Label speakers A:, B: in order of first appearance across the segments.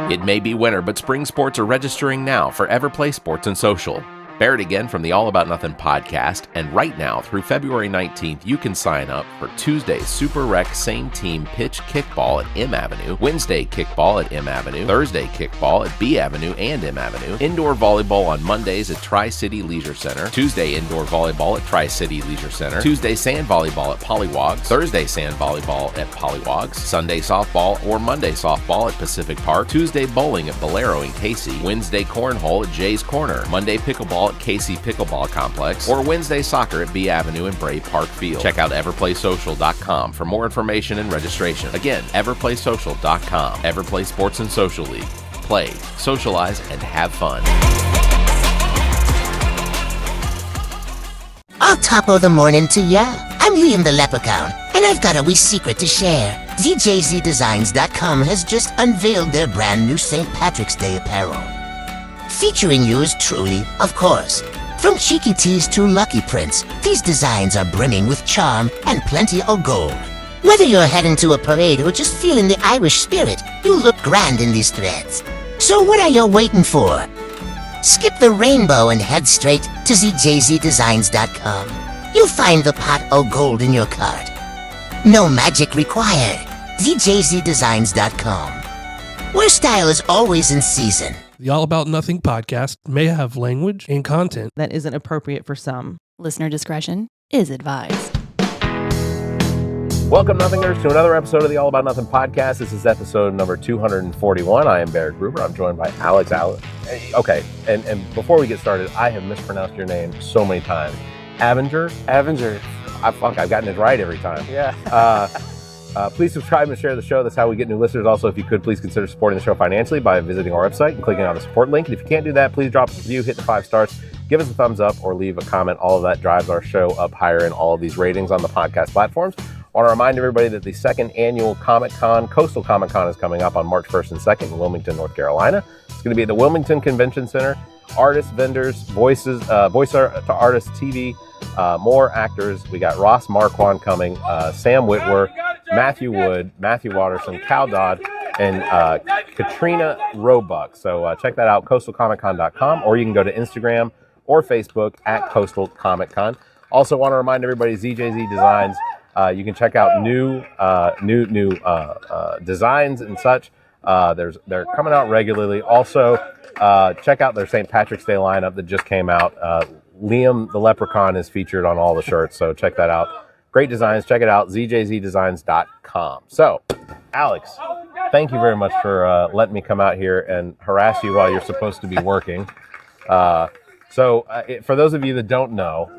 A: It may be winter, but spring sports are registering now for Everplay Sports and Social. Barrett again from the All About Nothing podcast, and right now through February 19th, you can sign up for Tuesday's Super Rec Same Team Pitch Kickball at M Avenue, Wednesday Kickball at M Avenue, Thursday Kickball at B Avenue and M Avenue, Indoor Volleyball on Mondays at Tri-City Leisure Center, Tuesday Indoor Volleyball at Tri-City Leisure Center, Tuesday Sand Volleyball at Pollywogs, Thursday Sand Volleyball at Pollywogs, Sunday Softball or Monday Softball at Pacific Park, Tuesday Bowling at Bolero in Casey, Wednesday Cornhole at Jay's Corner, Monday Pickleball at Casey Pickleball Complex, or Wednesday Soccer at B Avenue and Bray Park Field. Check out everplaysocial.com for more information and registration. Again, everplaysocial.com. Everplay Sports and Social League. Play, socialize, and have fun.
B: I'll top of the morning to ya. I'm Liam the Leprechaun, and I've got a wee secret to share. ZJZDesigns.com has just unveiled their brand new St. Patrick's Day apparel. Featuring yours truly, of course. From cheeky tees to lucky prints, these designs are brimming with charm and plenty of gold. Whether you're heading to a parade or just feeling the Irish spirit, you look grand in these threads. So what are you waiting for? Skip the rainbow and head straight to ZJZDesigns.com. You'll find the pot of gold in your cart. No magic required. ZJZDesigns.com. Where style is always in season.
C: The All About Nothing podcast may have language and content
D: that isn't appropriate for some.
E: Listener discretion is advised.
A: Welcome, Nothingers, to another episode of the All About Nothing podcast. This is episode number 241. I am Barrett Gruber. I'm joined by Alex. Okay, and before we get started, I have mispronounced your name so many times. Avinger?
F: Avinger.
A: I've gotten it right every time.
F: Yeah.
A: Please subscribe and share the show. That's how we get new listeners. Also, if you could, please consider supporting the show financially by visiting our website and clicking on the support link. And if you can't do that, please drop us a review, hit the 5 stars, give us a thumbs up, or leave a comment. All of that drives our show up higher in all of these ratings on the podcast platforms. I want to remind everybody that the second annual Comic-Con, Coastal Comic-Con, is coming up on March 1st and 2nd in Wilmington, North Carolina. It's going to be at the Wilmington Convention Center. Artists, vendors, voice to artists, TV, more actors. We got Ross Marquand coming, Sam Witwer, Matthew Wood, Matthew Watterson, Cal Dodd, and Katrina Roebuck. So check that out, coastalcomiccon.com, or you can go to Instagram or Facebook at Coastal Comic Con. Also want to remind everybody, ZJZ Designs, you can check out new designs and such. They're coming out regularly. Also, check out their St. Patrick's Day lineup that just came out. Liam the Leprechaun is featured on all the shirts, so check that out. Great designs. Check it out, ZJZDesigns.com. So, Alex, thank you very much for letting me come out here and harass you while you're supposed to be working. So, for those of you that don't know,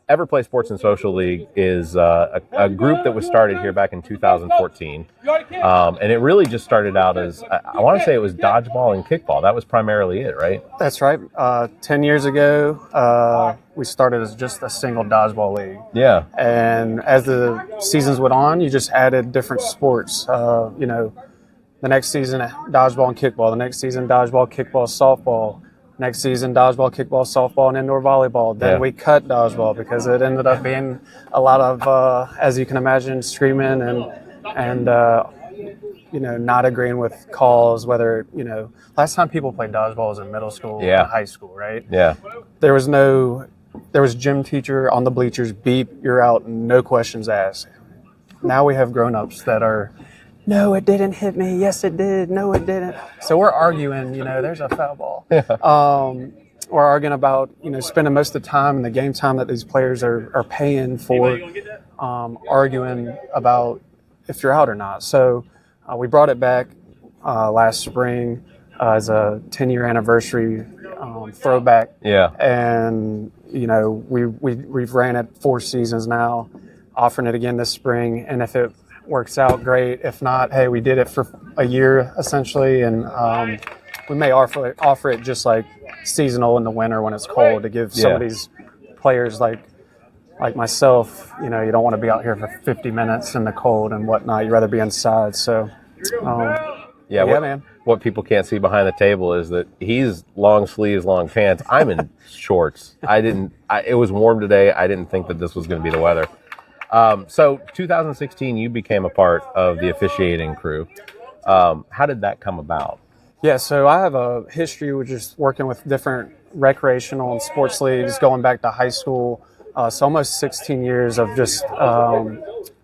A: Everplay Sports and Social League is a group that was started here back in 2014. And it really just started out as, I want to say it was dodgeball and kickball. That was primarily it, right?
F: That's right. 10 years ago, we started as just a single dodgeball league.
A: Yeah.
F: And as the seasons went on, you just added different sports. The next season, dodgeball and kickball. The next season, dodgeball, kickball, softball. Next season, dodgeball, kickball, softball, and indoor volleyball. Then we cut dodgeball because it ended up being a lot of, as you can imagine, screaming and not agreeing with calls. Whether last time people played dodgeball was in middle school, and high school, right?
A: Yeah.
F: There was gym teacher on the bleachers. Beep, you're out. No questions asked. Now we have grown-ups that are. No, it didn't hit me. Yes, it did. No, it didn't. So we're arguing, there's a foul ball.
A: Yeah.
F: We're arguing about, spending most of the time and the game time that these players are paying for, arguing about if you're out or not. So we brought it back last spring as a 10-year anniversary throwback.
A: Yeah.
F: And, we've ran it 4 seasons now, offering it again this spring. And if it works out, great. If not, hey, we did it for a year essentially, and we may offer it just like seasonal in the winter when it's cold to give some of these players like myself, you don't want to be out here for 50 minutes in the cold and whatnot. You'd rather be inside. So man.
A: What people can't see behind the table is that he's long sleeves, long pants. I'm in shorts. It was warm today. I didn't think that this was going to be the weather. So 2016, you became a part of the officiating crew. How did that come about?
F: Yeah, so I have a history with just working with different recreational and sports leagues going back to high school. So almost 16 years of just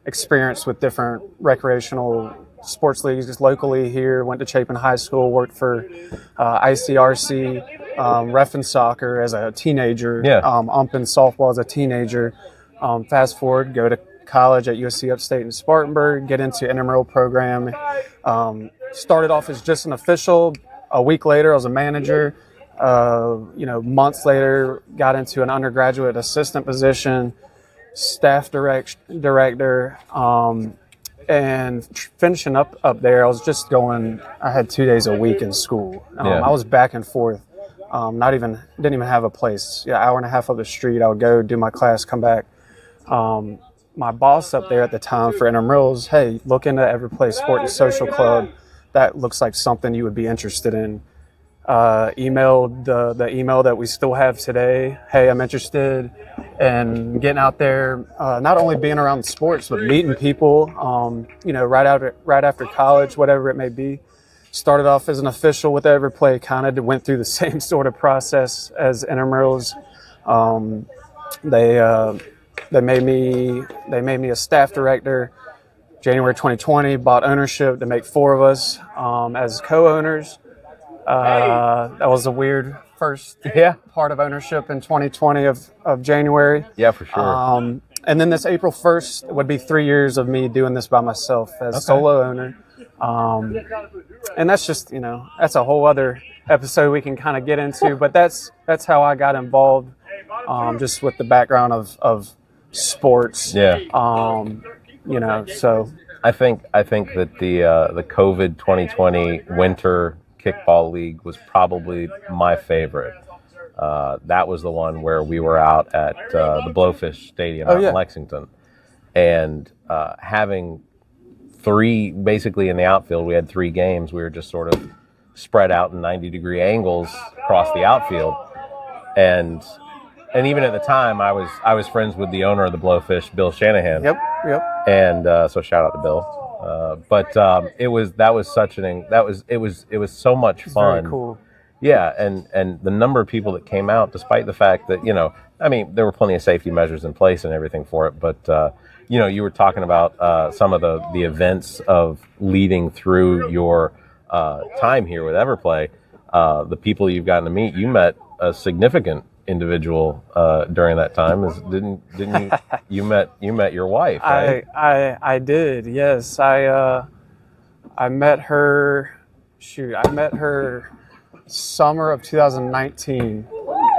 F: experience with different recreational sports leagues just locally here. Went to Chapin High School, worked for ICRC, ref in soccer as a teenager, umping softball as a teenager. Fast forward, go to college at USC Upstate in Spartanburg, get into intramural program. Started off as just an official. A week later, I was a manager. Months later, got into an undergraduate assistant position, staff director, and finishing up there. I was just going. I had 2 days a week in school. I was back and forth. Didn't even have a place. Yeah, hour and a half up the street. I would go do my class, come back. My boss up there at the time for intramurals, hey, look into Everplay Sports and Social Club. That looks like something you would be interested in. Emailed the email that we still have today. Hey, I'm interested in getting out there, not only being around sports, but meeting people, right after college, whatever it may be. Started off as an official with Everplay, kind of went through the same sort of process as intramurals. They made me a staff director. January 2020, bought ownership to make 4 of us as co-owners. That was a weird first part of ownership in 2020 of January.
A: Yeah, for sure.
F: And then this April 1st would be 3 years of me doing this by myself as solo owner. And that's just, that's a whole other episode we can kind of get into, but that's how I got involved, just with the background of sports.
A: Yeah.
F: So
A: I think that the COVID 2020 winter kickball league was probably my favorite. That was the one where we were out at the Blowfish Stadium in Lexington, and having 3 basically in the outfield. We had 3 games. We were just sort of spread out in 90-degree angles across the outfield, and even at the time, I was friends with the owner of the Blowfish, Bill Shanahan.
F: Yep.
A: And so shout out to Bill. It was so much fun.
F: Very cool.
A: Yeah, and the number of people that came out, despite the fact that there were plenty of safety measures in place and everything for it. But you were talking about some of the events of leading through your time here with Everplay. The people you've gotten to meet, you met a significant individual during that time. Didn't you? You met your wife, right?
F: I did. Yes, I met her. I met her summer of 2019,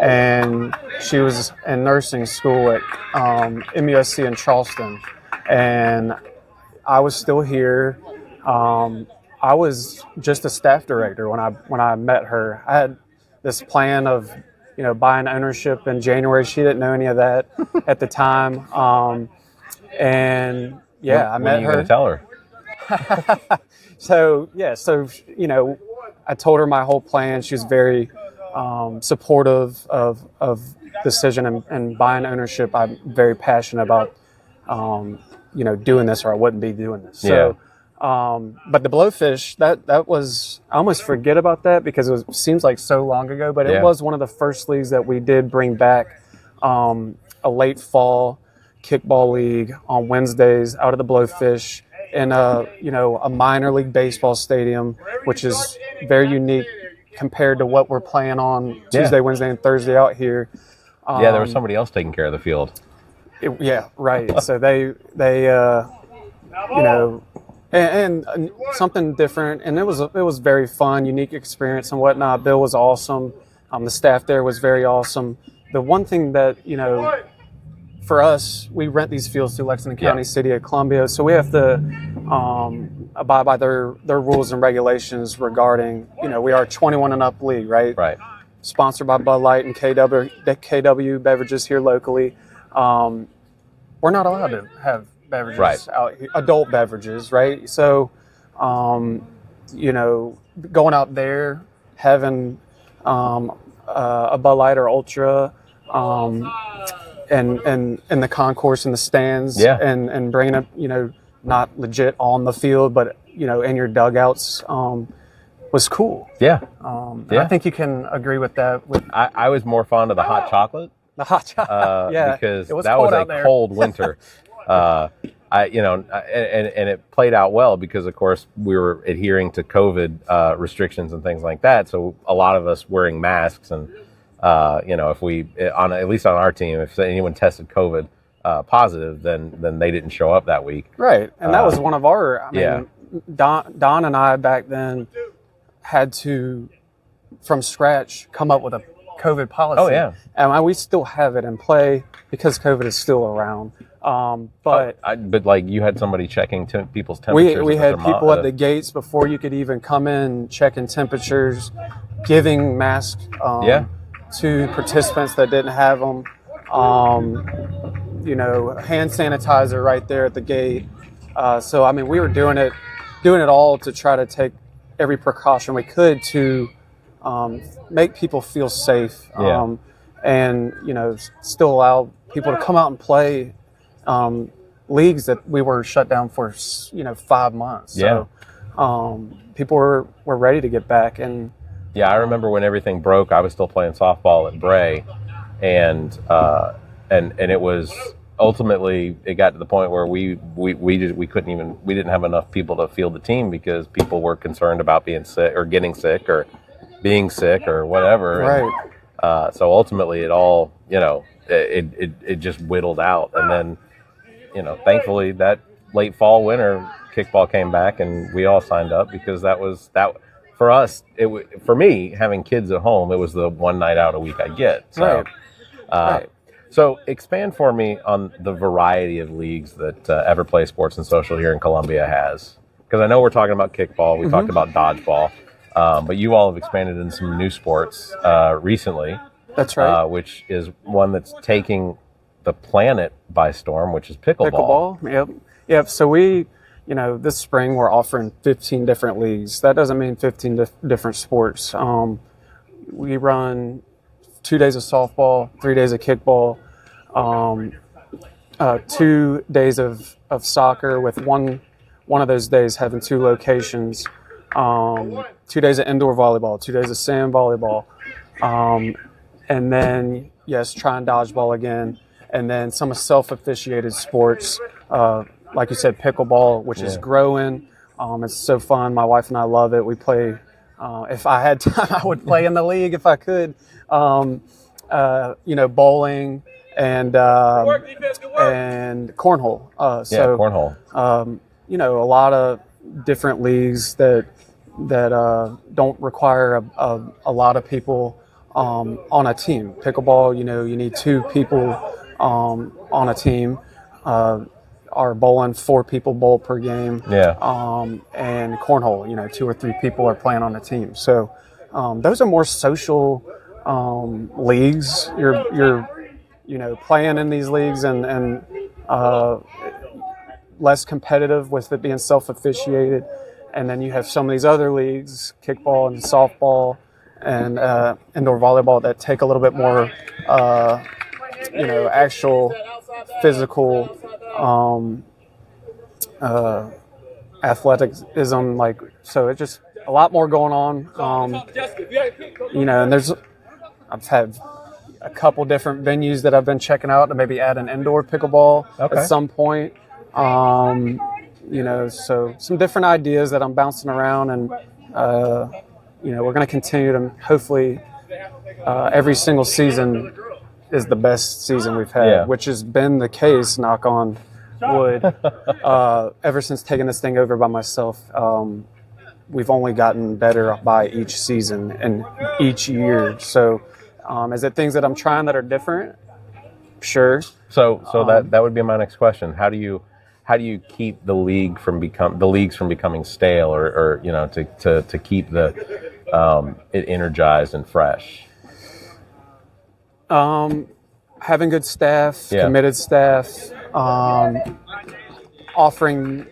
F: and she was in nursing school at MUSC in Charleston, and I was still here. I was just a staff director when I met her. I had this plan of buying ownership in January. She didn't know any of that at the time. I met her.
A: When are you going to tell her?
F: So I told her my whole plan. She was very supportive of decision and buying ownership. I'm very passionate about, doing this, or I wouldn't be doing this. So, but the Blowfish, that was, I almost forget about that because it seems like so long ago, but it was one of the first leagues that we did bring back, a late fall kickball league on Wednesdays out of the Blowfish in a minor league baseball stadium, which is very unique compared to what we're playing on Tuesday, Wednesday, and Thursday out here.
A: There was somebody else taking care of the field.
F: Right. So they and something different, and it was very fun, unique experience and whatnot. Bill was awesome. The staff there was very awesome. The one thing that for us, we rent these fields through Lexington County, City of Columbia, so we have to abide by their rules and regulations regarding, we are a 21 and up league, right?
A: Right.
F: Sponsored by Bud Light and KW beverages here locally. We're not allowed to have beverages out here, adult beverages, right? So, going out there, having a Bud Light or Ultra, and in the concourse in the stands, and bringing up, not legit on the field, but in your dugouts, was cool.
A: Yeah.
F: And I think you can agree with that.
A: I was more fond of the hot chocolate.
F: The hot chocolate,
A: because
F: it was
A: that
F: cold
A: was
F: out
A: a
F: there.
A: cold winter. And it played out well because, of course, we were adhering to COVID restrictions and things like that. So a lot of us wearing masks, and if we at least on our team, if anyone tested COVID positive, then they didn't show up that week.
F: Right, and that was one of our. I mean,
A: yeah.
F: Don and I back then had to, from scratch, come up with a COVID policy.
A: Oh, yeah.
F: And we still have it in play because COVID is still around. But
A: like you had somebody checking people's temperatures.
F: we had people at the gates before you could even come in, checking temperatures, giving masks to participants that didn't have them. Hand sanitizer right there at the gate. So I mean, we were doing it all to try to take every precaution we could to make people feel safe, and still allow people to come out and play leagues that we were shut down for 5 months. So people were ready to get back. And
A: I remember when everything broke, I was still playing softball at Bray, and it was ultimately, it got to the point where we didn't have enough people to field the team because people were concerned about being sick or getting sick or being sick or whatever.
F: Right.
A: And, so ultimately it all, it just whittled out. And then, thankfully that late fall, winter, kickball came back and we all signed up because that for us, for me, having kids at home, it was the one night out a week I get. So,
F: right.
A: So expand for me on the variety of leagues that Everplay Sports and Social here in Columbia has. Because I know we're talking about kickball, we talked about dodgeball, but you all have expanded in some new sports recently.
F: That's right.
A: Which is one that's taking the planet by storm, which is pickleball.
F: Yep. So we, this spring we're offering 15 different leagues. That doesn't mean 15 different sports. We run 2 days of softball, 3 days of kickball, 2 days of soccer, with one of those days having 2 locations, 2 days of indoor volleyball, 2 days of sand volleyball, and then, trying dodgeball again, and then some self-officiated sports, like you said, pickleball, which is growing. It's so fun. My wife and I love it. We play. If I had time, I would play in the league if I could. Bowling and cornhole.
A: Cornhole.
F: A lot of different leagues that don't require a lot of people on a team. Pickleball, you need 2 people on a team. Our bowling, 4 people bowl per game. And cornhole, 2 or 3 people are playing on a team. So those are more social leagues. You're playing in these leagues and less competitive with it being self-officiated. And then you have some of these other leagues, kickball and softball and indoor volleyball, that take a little bit more, actual physical athleticism. So it's just a lot more going on. And I've had a couple different venues that I've been checking out to maybe add an indoor pickleball at some point. So some different ideas that I'm bouncing around, and we're going to continue to, hopefully, every single season is the best season we've had, which has been the case, knock on wood, ever since taking this thing over by myself. We've only gotten better by each season and each year. So is it things that I'm trying that are different? Sure.
A: So that would be my next question. How do you keep the leagues from becoming stale, or to keep it energized and fresh?
F: Having good staff, committed staff, offering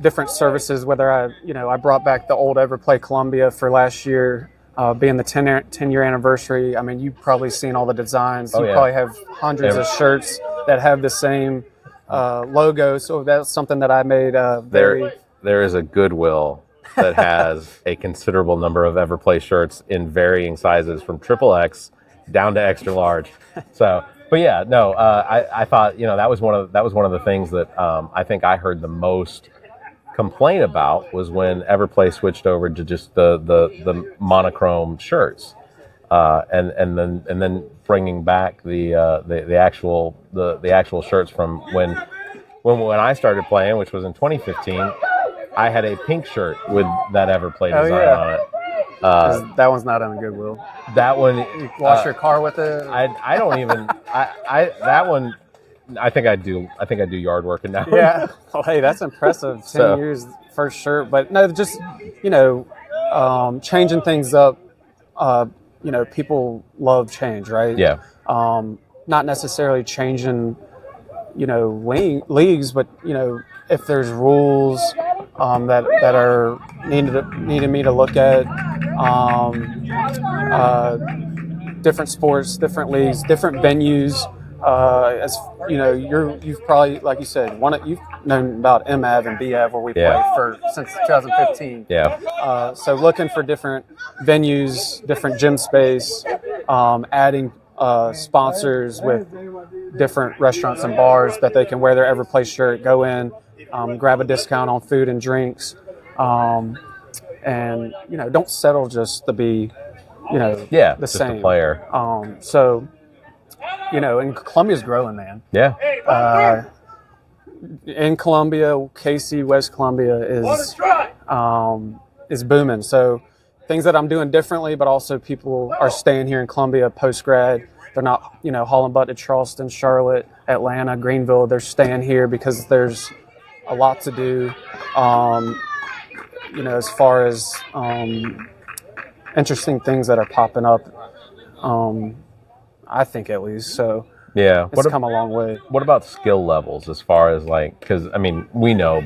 F: different services. Whether I brought back the old Everplay Columbia for last year, being the 10-year anniversary. I mean, you've probably seen all the designs. You probably have hundreds of shirts that have the same logo. So that's something that I made.
A: There is a goodwill that has a considerable number of Everplay shirts in varying sizes from XXX down to extra large. So, but yeah, no, I thought, that was one of the things that I think I heard the most complaint about was when Everplay switched over to just the monochrome shirts, and then bringing back the actual shirts from when I started playing, which was in 2015. I had a pink shirt with that Everplay design on it.
F: That one's not on Goodwill.
A: That one,
F: You wash your car with it.
A: I don't even. That one. I think I do yard work in that one.
F: Yeah. Well, hey, that's impressive. 10 years, first shirt. But no, just, changing things up. People love change, right?
A: Yeah.
F: Not necessarily changing, leagues, but, if there's rules that are needed me to look at, different sports, different leagues, different venues. As you've probably, like you said, you've known about MAV and BAV where we played since 2015.
A: Yeah.
F: So looking for different venues, different gym space, adding sponsors with different restaurants and bars that they can wear their Everplay shirt, go in, grab a discount on food and drinks, and don't settle just to be, the
A: just
F: same
A: a player.
F: And Columbia's growing, man.
A: Yeah.
F: In Columbia, Casey, West Columbia is booming. So things that I'm doing differently, but also people are staying here in Columbia post-grad. They're not, hauling butt to Charleston, Charlotte, Atlanta, Greenville. They're staying here because there's a lot to do, as far as interesting things that are popping up. I think at least. So
A: yeah,
F: it's come a long way.
A: What about skill levels as far as because we know,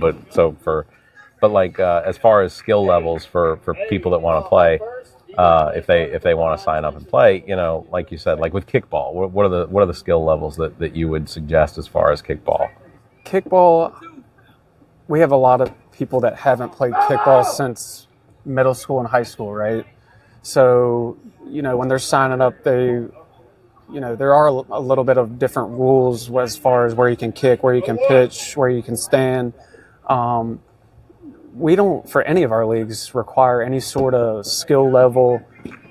A: as far as skill levels for people that want to play, if they want to sign up and play, like you said, like with kickball, what are the skill levels that you would suggest as far as kickball?
F: Kickball, we have a lot of people that haven't played kickball since middle school and high school, right? So, when they're signing up, there are a little bit of different rules as far as where you can kick, where you can pitch, where you can stand. We don't, for any of our leagues, require any sort of skill level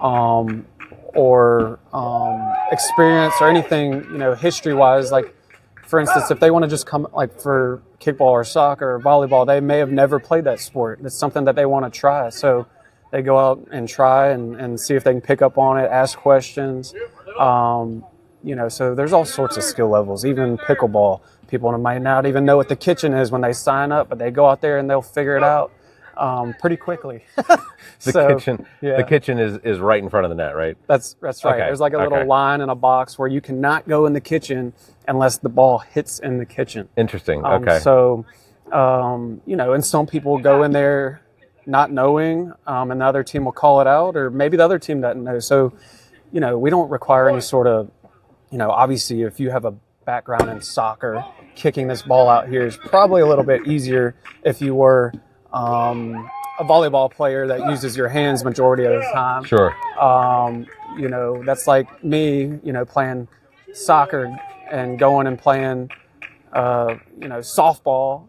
F: or experience or anything, history-wise. Like, for instance, if they want to just come, like for kickball or soccer or volleyball, they may have never played that sport. It's something that they want to try. So they go out and try and see if they can pick up on it, ask questions. So there's all sorts of skill levels. Even pickleball, people might not even know what the kitchen is when they sign up, but they go out there and they'll figure it out pretty quickly.
A: The kitchen is right in front of the net, right?
F: That's right. Okay. There's like a little line in a box where you cannot go in the kitchen unless the ball hits in the kitchen.
A: Interesting. Okay.
F: And some people go in there not knowing, and the other team will call it out, or maybe the other team doesn't know. So, we don't require any sort of, obviously if you have a background in soccer, kicking this ball out here is probably a little bit easier if you were a volleyball player that uses your hands majority of the time.
A: Sure.
F: That's like me, playing soccer and going and playing, softball.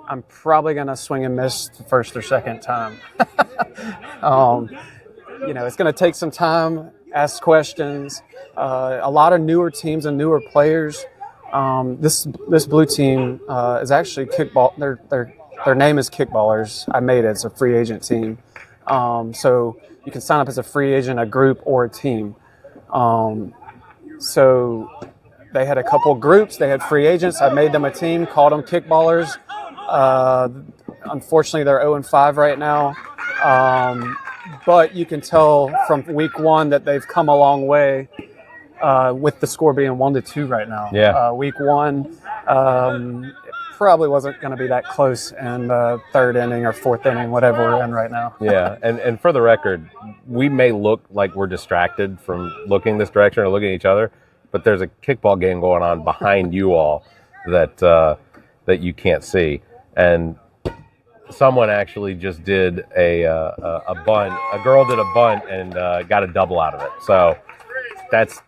F: I'm probably going to swing and miss the first or second time. It's going to take some time, ask questions. A lot of newer teams and newer players. This blue team is actually kickball. Their name is Kickballers. I made it. It's a free agent team. So you can sign up as a free agent, a group, or a team. So they had a couple groups. They had free agents. I made them a team, called them Kickballers. Unfortunately, they're 0-5 right now. But you can tell from week one that they've come a long way with the score being 1-2 right now.
A: Yeah.
F: Week one, it probably wasn't going to be that close in the third inning or fourth inning, whatever we're in right now.
A: Yeah, and for the record, we may look like we're distracted from looking this direction or looking at each other, but there's a kickball game going on behind you all that you can't see. And someone actually just did a bunt. A girl did a bunt and got a double out of it. So that's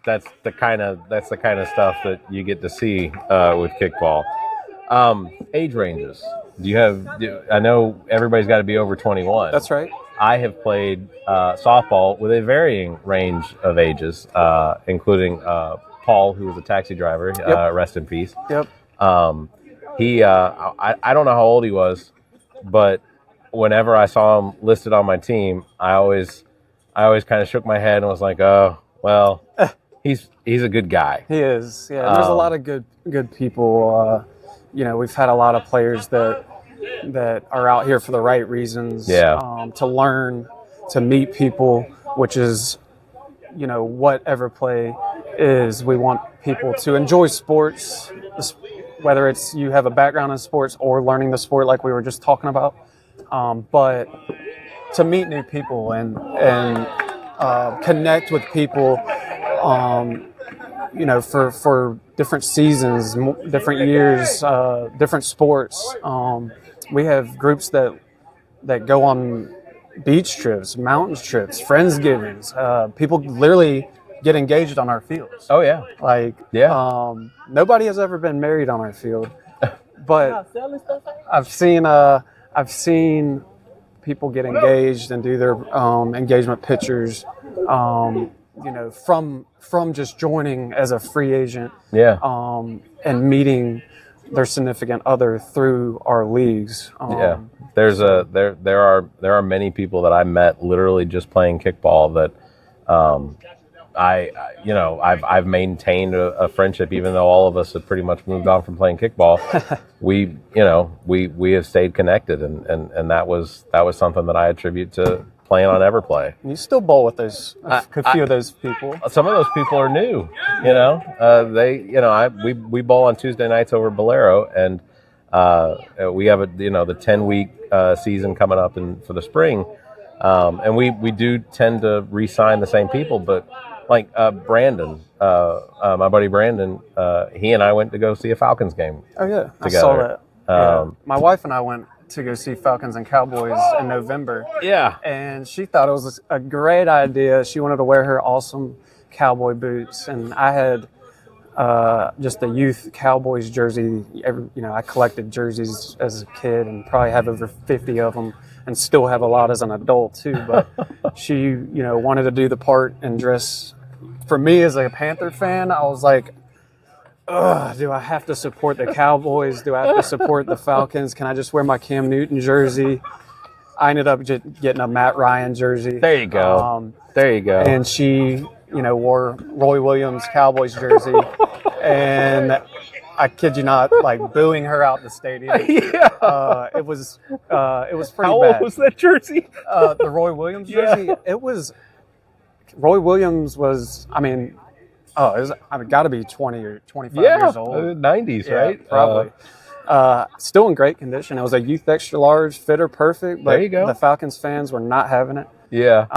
A: the kind of stuff that you get to see with kickball. Age ranges. I know everybody's got to be over 21.
F: That's right.
A: I have played softball with a varying range of ages, including Paul, who was a taxi driver.
F: Yep.
A: Rest in peace.
F: Yep.
A: He, I don't know how old he was, but whenever I saw him listed on my team, I always kind of shook my head and was like, oh, well, he's a good guy.
F: He is. Yeah. And there's a lot of good people. We've had a lot of players that are out here for the right reasons.
A: Yeah.
F: To learn, to meet people, which is, what Everplay is. We want people to enjoy sports, whether it's you have a background in sports or learning the sport like we were just talking about, but to meet new people and connect with people, for different seasons, different years, different sports. We have groups that go on beach trips, mountain trips, Friendsgivings. People literally get engaged on our fields.
A: Oh yeah.
F: Nobody has ever been married on our field, but I've seen people get engaged and do their engagement pictures, from just joining as a free agent.
A: Yeah.
F: And meeting their significant other through our leagues.
A: Yeah. There are many people that I met literally just playing kickball that I've maintained a friendship, even though all of us have pretty much moved on from playing kickball. we have stayed connected, and that was something that I attribute to playing on Everplay.
F: You still bowl with those a few of those people.
A: Some of those people are new. We bowl on Tuesday nights over Bolero, and we have the 10-week season coming up for the spring, and we do tend to re-sign the same people, but. Like Brandon, my buddy Brandon, he and I went to go see a Falcons game.
F: Oh yeah,
A: together.
F: I saw that. My wife and I went to go see Falcons and Cowboys in November.
A: Yeah,
F: and she thought it was a great idea. She wanted to wear her awesome cowboy boots, and I had just a youth Cowboys jersey. I collected jerseys as a kid, and probably have over 50 of them. And still have a lot as an adult too, but she, wanted to do the part and dress. For me as a Panther fan, I was like, ugh, do I have to support the Cowboys? Do I have to support the Falcons? Can I just wear my Cam Newton jersey? I ended up just getting a Matt Ryan jersey.
A: There you go.
F: And she, wore Roy Williams Cowboys jersey. And I kid you not, like booing her out the stadium.
A: Yeah.
F: It was pretty bad.
A: How old was that jersey?
F: The Roy Williams jersey. Yeah. It was. Roy Williams was. It was got to be 20 or 25 years old.
A: 90s, right?
F: Probably. Still in great condition. It was a youth extra large, fit her perfect. But
A: there you go.
F: The Falcons fans were not having it.
A: Yeah.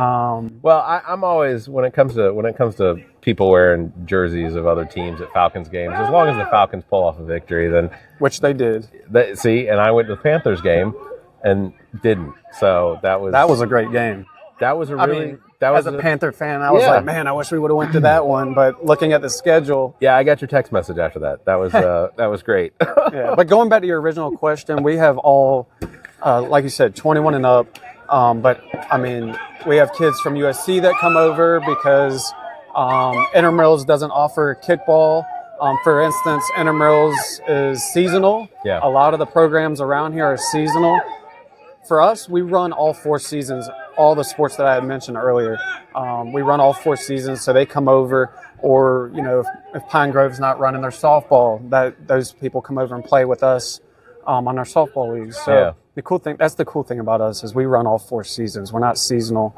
A: Well, I'm always when it comes to people wearing jerseys of other teams at Falcons games, as long as the Falcons pull off a victory, then
F: which they did.
A: And I went to the Panthers game and didn't. So that was a
F: great game.
A: That was
F: as a Panther fan, I was like, man, I wish we would have went to that one. But looking at the schedule,
A: yeah, I got your text message after that. That was that was great.
F: Yeah, but going back to your original question, we have all, like you said, 21 and up. But we have kids from USC that come over because intramurals doesn't offer kickball. For instance, intramurals is seasonal.
A: Yeah.
F: A lot of the programs around here are seasonal. For us, we run all 4 seasons, all the sports that I had mentioned earlier. We run all 4 seasons, so they come over. Or if Pine Grove's not running their softball, those people come over and play with us on our softball leagues. So. Yeah. That's the cool thing about us is we run all 4 seasons. We're not seasonal,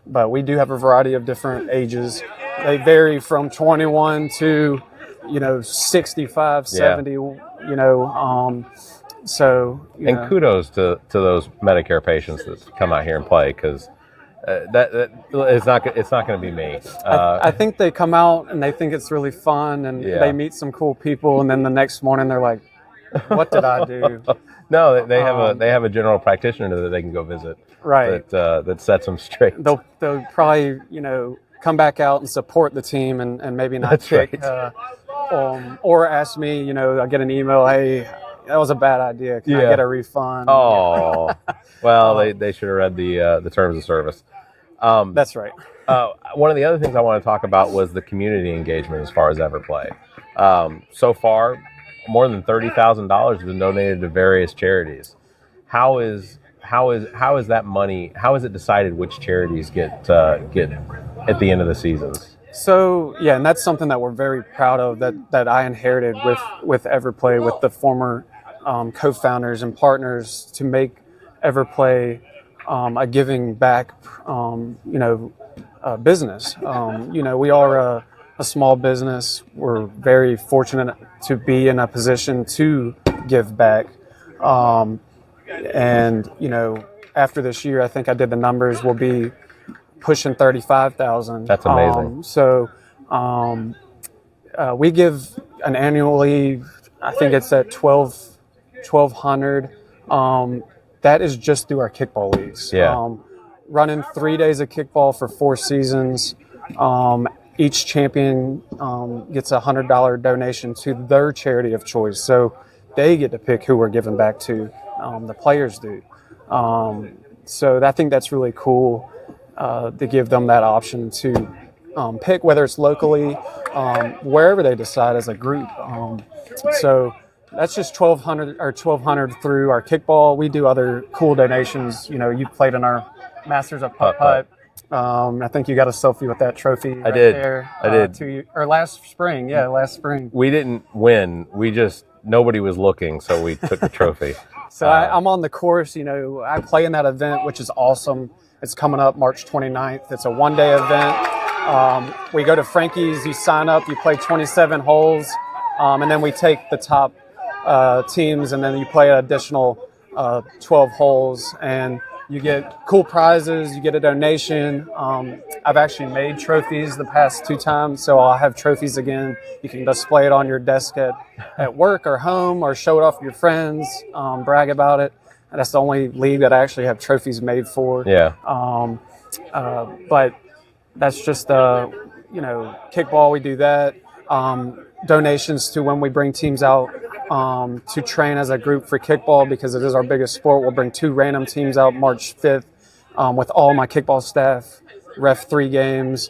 F: but we do have a variety of different ages. They vary from 21 to, 65, 70,
A: And kudos to those Medicare patients that come out here and play because it's not going to be me.
F: I think they come out and they think it's really fun and they meet some cool people and then the next morning they're like, what did I do?
A: No, they have a general practitioner that they can go visit.
F: Right.
A: That sets them straight.
F: They'll probably, come back out and support the team and maybe not
A: That's
F: kick.
A: right.
F: Or ask me, I get an email, hey, that was a bad idea. Can I get a refund?
A: Oh, well, they should have read the terms of service.
F: That's right.
A: One of the other things I want to talk about was the community engagement as far as Everplay. So far, more than $30,000 has been donated to various charities. How is that money? How is it decided which charities get at the end of the seasons?
F: So yeah, and that's something that we're very proud of that I inherited with Everplay, with the former co-founders and partners, to make Everplay a giving back business. We are a small business. We're very fortunate to be in a position to give back. After this year, I think I did the numbers, we'll be pushing 35,000.
A: That's amazing.
F: We give an annually, I think it's at 1,200. That is just through our kickball leagues.
A: Yeah.
F: Running 3 days of kickball for 4 seasons. Each champion gets a $100 donation to their charity of choice. So they get to pick who we're giving back to. The players do. So I think that's really cool to give them that option to pick, whether it's locally, wherever they decide as a group. So that's just 1,200 through our kickball. We do other cool donations. You played in our Masters of Putt-Putt. I think you got a selfie with that trophy.
A: I did.
F: There,
A: I did.
F: Last spring. Yeah, last spring.
A: We didn't win. Nobody was looking, so we took the trophy.
F: So I'm on the course. I play in that event, which is awesome. It's coming up March 29th. It's a one-day event. We go to Frankie's. You sign up. You play 27 holes, and then we take the top teams, and then you play an additional 12 holes, and you get cool prizes. You get a donation. I've actually made trophies the past 2 times, so I'll have trophies again. You can display it on your desk at work or home, or show it off to your friends, brag about it. And that's the only league that I actually have trophies made for.
A: Yeah.
F: But that's just kickball. We do that. Donations to when we bring teams out to train as a group for kickball, because it is our biggest sport. We'll bring 2 random teams out March 5th with all my kickball staff, ref 3 games.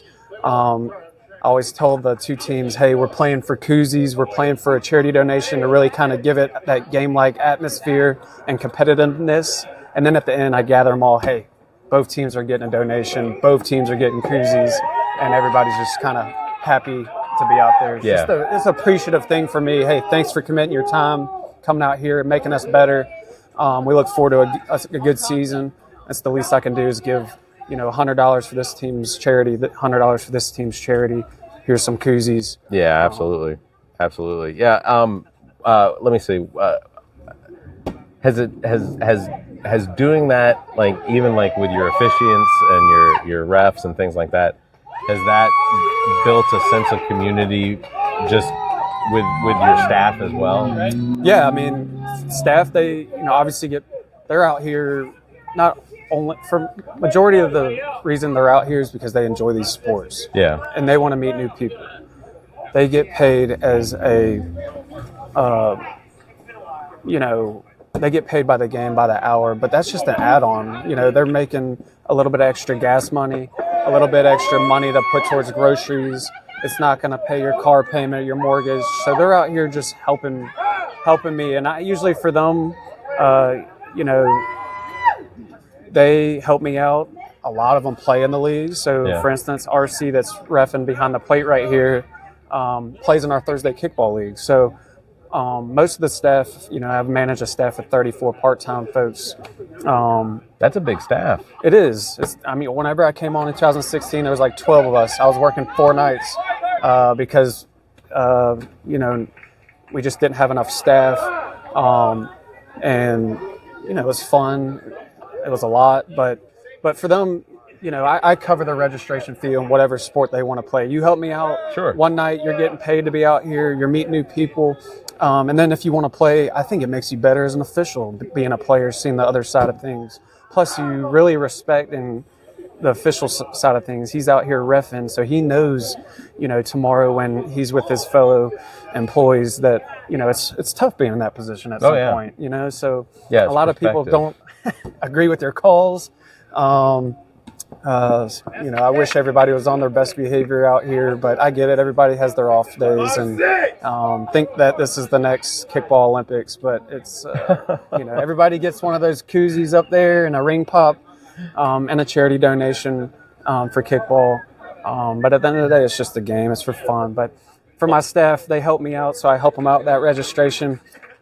F: I always told the 2 teams, hey, we're playing for koozies. We're playing for a charity donation to really kind of give it that game-like atmosphere and competitiveness. And then at the end, I gather them all, hey, both teams are getting a donation. Both teams are getting koozies. And everybody's just kind of happy to be out there. It's an appreciative thing for me. Hey, thanks for committing your time, coming out here and making us better. We look forward to a good season. That's the least I can do, is give $100 for this team's charity, $100 for this team's charity. Here's some koozies.
A: Yeah, absolutely. Yeah. Let me see. Has doing that, even with your officiants and your refs and things like that, has that built a sense of community just with your staff as well?
F: Yeah, I mean, staff, they obviously they're out here not only for majority of the reason they're out here is because they enjoy these sports.
A: Yeah.
F: And they want to meet new people. They get paid as they get paid by the game, by the hour, but that's just an add-on. They're making a little bit of extra gas money, a little bit extra money to put towards groceries. It's not going to pay your car payment, your mortgage. So they're out here just helping me. And I usually for them, they help me out. A lot of them play in the league. So, for instance, RC, that's reffing behind the plate right here, plays in our Thursday kickball league. So most of the staff, I've managed a staff of 34 part-time folks.
A: That's a big staff.
F: It is. Whenever I came on in 2016, there was like 12 of us. I was working 4 nights because, we just didn't have enough staff. It was fun. It was a lot, but for them, I cover the registration fee on whatever sport they want to play. You help me out.
A: Sure.
F: One night, you're getting paid to be out here. You're meeting new people. And then if you want to play, I think it makes you better as an official, being a player, seeing the other side of things. Plus, you really respect and the official side of things. He's out here reffing, so he knows, tomorrow when he's with his fellow employees that, it's tough being in that position at some point, So a lot of people don't agree with their calls. I wish everybody was on their best behavior out here, but I get it. Everybody has their off days and think that this is the next kickball Olympics, but it's, everybody gets one of those koozies up there and a ring pop and a charity donation for kickball. But at the end of the day, it's just a game. It's for fun. But for my staff, they help me out, so I help them out with that registration.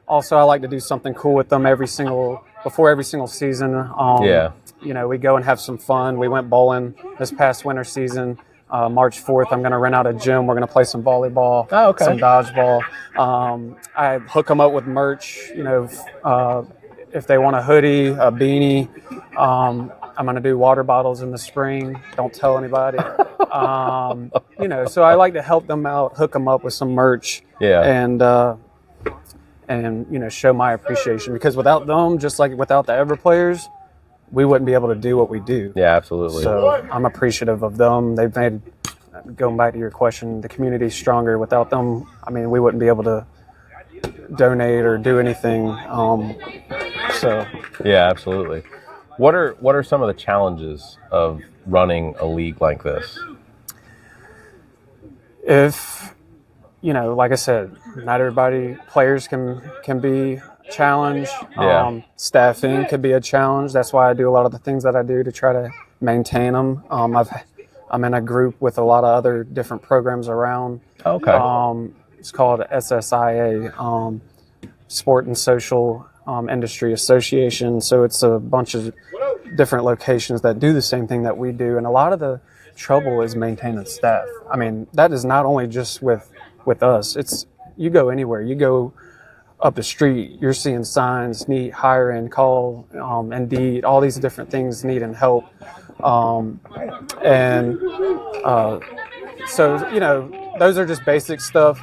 F: Also, I like to do something cool with them before every single season. We go and have some fun. We went bowling this past winter season. March 4th, I'm going to rent out a gym. We're going to play some volleyball, some dodgeball. I hook them up with merch, if they want a hoodie, a beanie. I'm going to do water bottles in the spring. Don't tell anybody. So I like to help them out, hook them up with some merch. And show my appreciation, because without them, just like without the Ever players, we wouldn't be able to do what we do.
A: Yeah, absolutely.
F: So I'm appreciative of them. They've made, going back to your question, the community stronger. Without them, we wouldn't be able to donate or do anything.
A: Yeah, absolutely. What are some of the challenges of running a league like this?
F: If like I said, not everybody, players can be challenged. Staffing could be a challenge. That's why I do a lot of the things that I do to try to maintain them. I'm in a group with a lot of other different programs around. It's called SSIA, Sport and Social Industry Association. So it's a bunch of different locations that do the same thing that we do. And a lot of the trouble is maintaining staff. That is not only just with us. It's, you go anywhere. You go up the street, you're seeing signs, need hiring, call, Indeed, all these different things needing help. Those are just basic stuff.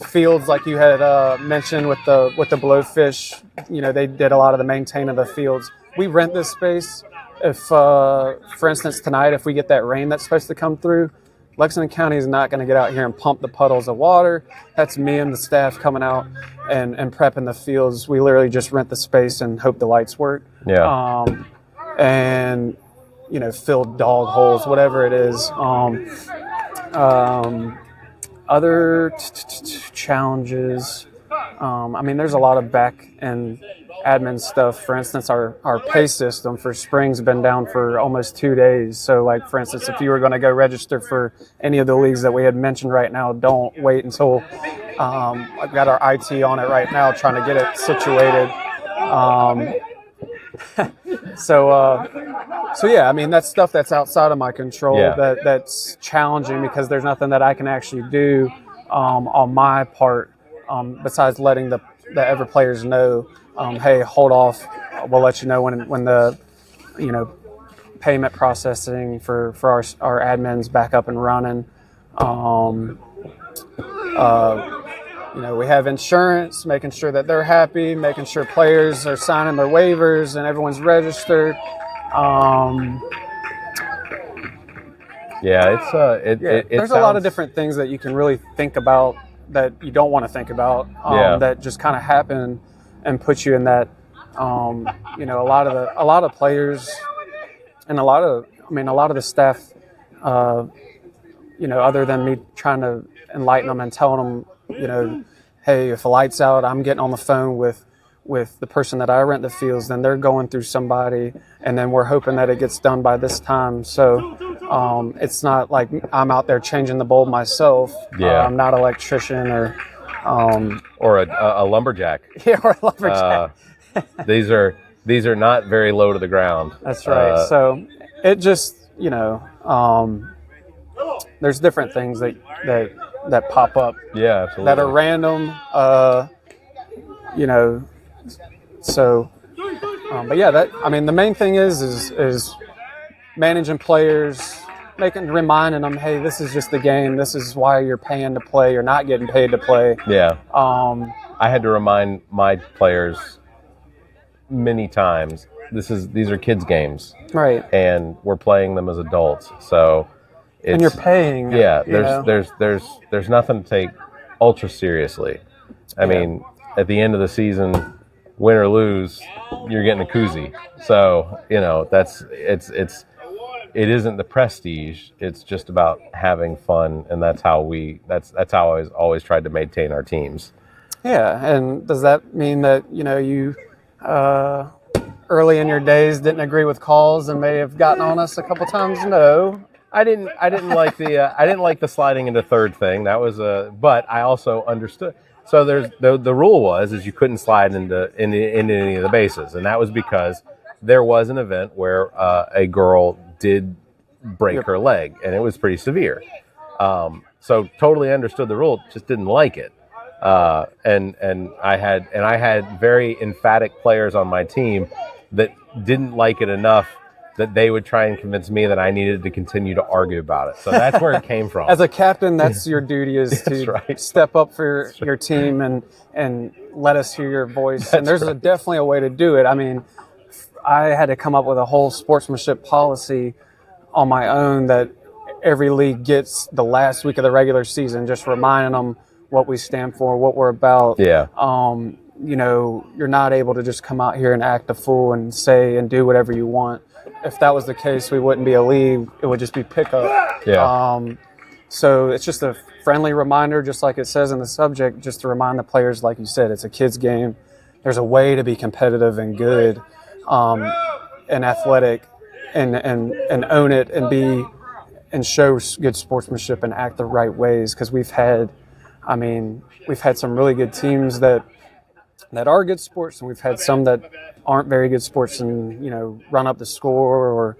F: Fields, like you had mentioned with the blowfish, they did a lot of the maintaining of the fields. We rent this space. If, for instance, tonight, if we get that rain that's supposed to come through, Lexington County is not going to get out here and pump the puddles of water. That's me and the staff coming out and prepping the fields. We literally just rent the space and hope the lights work. Fill dog holes, whatever it is. Other challenges. There's a lot of back and admin stuff. For instance, our pay system for spring's been down for almost 2 days. So, like, for instance, if you were going to go register for any of the leagues that we had mentioned right now, don't wait until I've got our IT on it right now trying to get it situated. That's stuff that's outside of my control. That's challenging, because there's nothing that I can actually do on my part besides letting the Ever players know, hey, hold off. We'll let you know when the payment processing for our admins back up and running. We have insurance, making sure that they're happy, making sure players are signing their waivers and everyone's registered. There's a lot of different things that you can really think about that you don't want to think about, that just kind of happen and put you in that. A lot of players and a lot of the staff, other than me trying to enlighten them and telling them, hey, if the light's out, I'm getting on the phone with the person that I rent the fields, then they're going through somebody, and then we're hoping that it gets done by this time. So it's not like I'm out there changing the bulb myself. I'm not an electrician or
A: a lumberjack.
F: Or a lumberjack.
A: These are not very low to the ground.
F: That's right. So it just, there's different things that pop up.
A: Yeah, absolutely.
F: That are random. The main thing is managing players, reminding them, hey, this is just the game. This is why you're paying to play. You're not getting paid to play.
A: Yeah. I had to remind my players many times, these are kids' games.
F: Right.
A: And we're playing them as adults. So
F: and you're paying.
A: Yeah, there's nothing to take ultra seriously. I mean, at the end of the season, win or lose, you're getting a koozie. So, it isn't the prestige. It's just about having fun, and that's how I always tried to maintain our teams.
F: Yeah, and does that mean that you early in your days didn't agree with calls and may have gotten on us a couple times? No,
A: I didn't like the sliding into third thing. That was but I also understood. So there's the rule was you couldn't slide into any of the bases, and that was because there was an event where a girl did break her leg, and it was pretty severe. So totally understood the rule, just didn't like it. And I had very emphatic players on my team that didn't like it enough that they would try and convince me that I needed to continue to argue about it. So that's where it came from.
F: As a captain, that's your duty, is to step up for your team and let us hear your voice. And there's definitely a way to do it. I mean, I had to come up with a whole sportsmanship policy on my own that every league gets the last week of the regular season, just reminding them what we stand for, what we're about.
A: Yeah.
F: You're not able to just come out here and act a fool and say and do whatever you want. If that was the case, we wouldn't be a league. It would just be pickup.
A: Yeah.
F: So it's just a friendly reminder, just like it says in the subject, just to remind the players, like you said, it's a kid's game. There's a way to be competitive and good and athletic and own it and show good sportsmanship and act the right ways, because we've had some really good teams that are good sports, and we've had some that aren't very good sports and run up the score or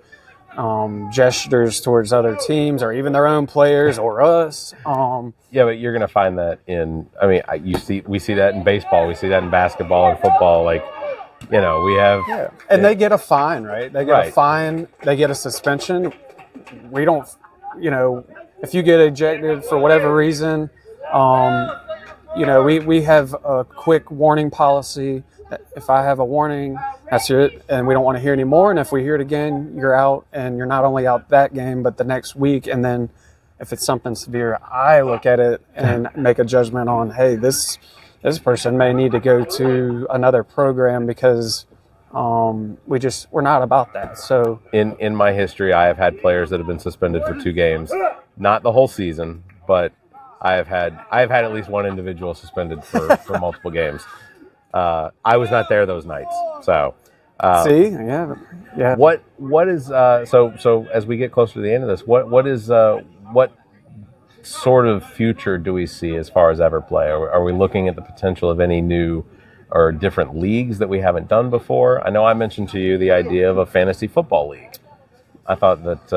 F: gestures towards other teams or even their own players or us.
A: Yeah, but you're going to find that we see that in baseball, we see that in basketball and football. Like, we have,
F: and they get a fine, right? They get a fine, they get a suspension. We don't, if you get ejected for whatever reason, we have a quick warning policy. If I have a warning, that's it, and we don't want to hear any more. And if we hear it again, you're out, and you're not only out that game, but the next week. And then if it's something severe, I look at it and make a judgment on, hey, this person may need to go to another program, because we're not about that. So
A: in my history, I have had players that have been suspended for 2 games, not the whole season, but I have had at least one individual suspended for multiple games. I was not there those nights, so
F: yeah.
A: What is so as we get closer to the end of this, what sort of future do we see as far as Everplay? Are we looking at the potential of any new or different leagues that we haven't done before? I know I mentioned to you the idea of a fantasy football league. I thought that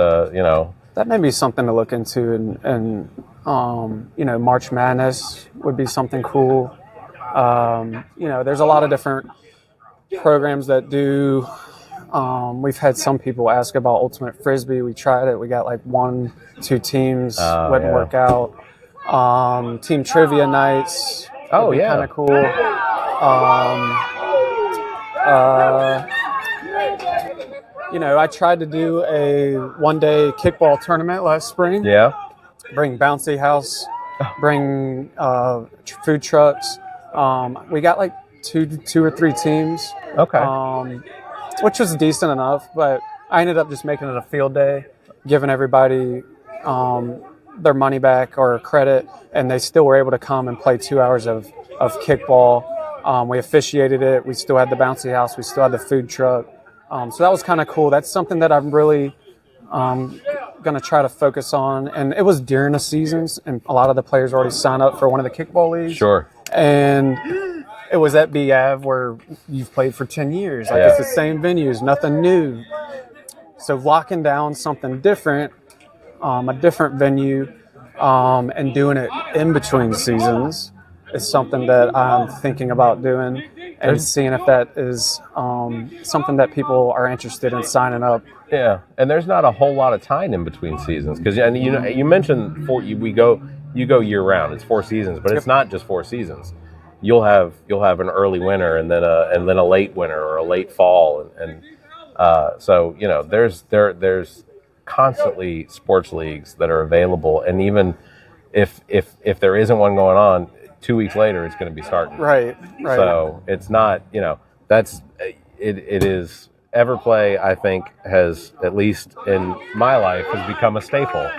F: that may be something to look into, and March Madness would be something cool. There's a lot of different programs that do. We've had some people ask about Ultimate Frisbee. We tried it. We got like 1-2 teams. Wouldn't work out. Team trivia nights. Kind of cool. I tried to do a one-day kickball tournament last spring.
A: Yeah.
F: Bring bouncy house. Bring food trucks. We got like two or 3 teams.
A: Okay.
F: Which was decent enough, but I ended up just making it a field day, giving everybody their money back or credit, and they still were able to come and play 2 hours of kickball. We officiated it. We still had the bouncy house. We still had the food truck. So that was kind of cool. That's something that I'm really going to try to focus on. And it was during the seasons, and a lot of the players already signed up for one of the kickball leagues.
A: Sure.
F: And it was at BAV, where you've played for 10 years. It's the same venues, nothing new. So locking down something different, a different venue, and doing it in between seasons is something that I'm thinking about doing. and seeing if that is something that people are interested in signing up.
A: Yeah, and there's not a whole lot of time in between seasons because you mentioned you go year round. It's 4 seasons, but it's not just 4 seasons. You'll have an early winter and then a late winter or a late fall, and so there's constantly sports leagues that are available, and even if there isn't one going on, 2 weeks later it's going to be starting.
F: Right.
A: So it's not, it is Everplay, I think, has, at least in my life, has become a staple.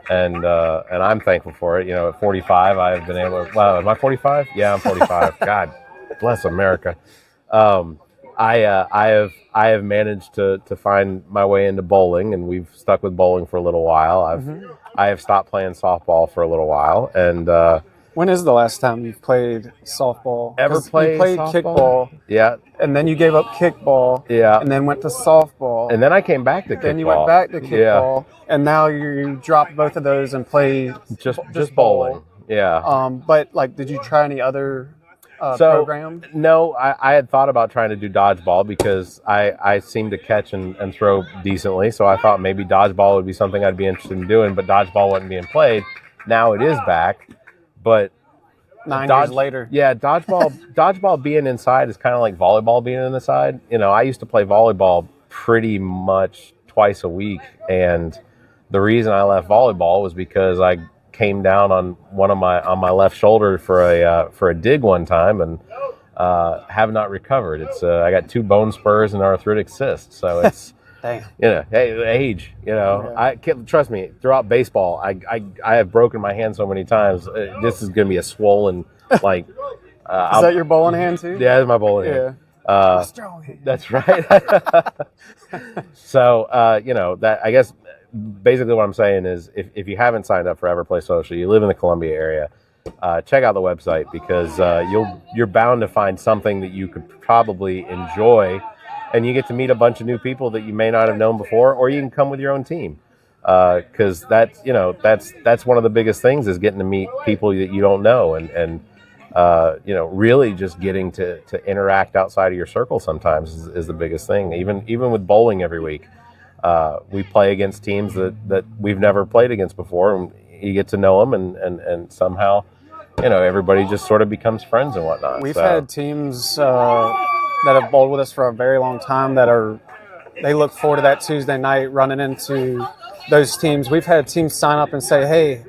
A: And I'm thankful for it. At 45, I've been able to, wow, am I 45? Yeah, I'm 45. God bless America. I have managed to find my way into bowling, and we've stuck with bowling for a little while. I have stopped playing softball for a little while, and
F: when is the last time you've played softball?
A: Ever played
F: you played
A: softball?
F: Kickball.
A: Yeah.
F: And then you gave up kickball.
A: Yeah.
F: And then went to softball.
A: And then I came back to kickball.
F: Then you went back to kickball. Yeah. And now you dropped both of those and play
A: just bowling. Yeah.
F: But did you try any other program?
A: No, I had thought about trying to do dodgeball because I seem to catch and throw decently. So I thought maybe dodgeball would be something I'd be interested in doing, but dodgeball wasn't being played. Now it is back. But
F: 9 years later.
A: Yeah, dodgeball being inside is kind of like volleyball being inside. I used to play volleyball pretty much twice a week, and the reason I left volleyball was because I came down on my left shoulder for a dig one time and have not recovered. It's I got 2 bone spurs and arthritic cysts, so it's
F: Damn.
A: Age. I trust me. Throughout baseball, I have broken my hand so many times. This is going to be a swollen is
F: that your bowling hand too?
A: Yeah, that's my bowling hand.
F: Strong hand.
A: That's right. So that I guess basically what I'm saying is if you haven't signed up for Everplay Social, you live in the Columbia area, check out the website because you're bound to find something that you could probably enjoy. And you get to meet a bunch of new people that you may not have known before, or you can come with your own team. Because that's one of the biggest things is getting to meet people that you don't know, and really just getting to interact outside of your circle sometimes is the biggest thing. Even with bowling every week, we play against teams that we've never played against before, and you get to know them, and somehow, everybody just sort of becomes friends and whatnot.
F: We've had teams that have bowled with us for a very long time they look forward to that Tuesday night running into those teams. We've had teams sign up and say, hey,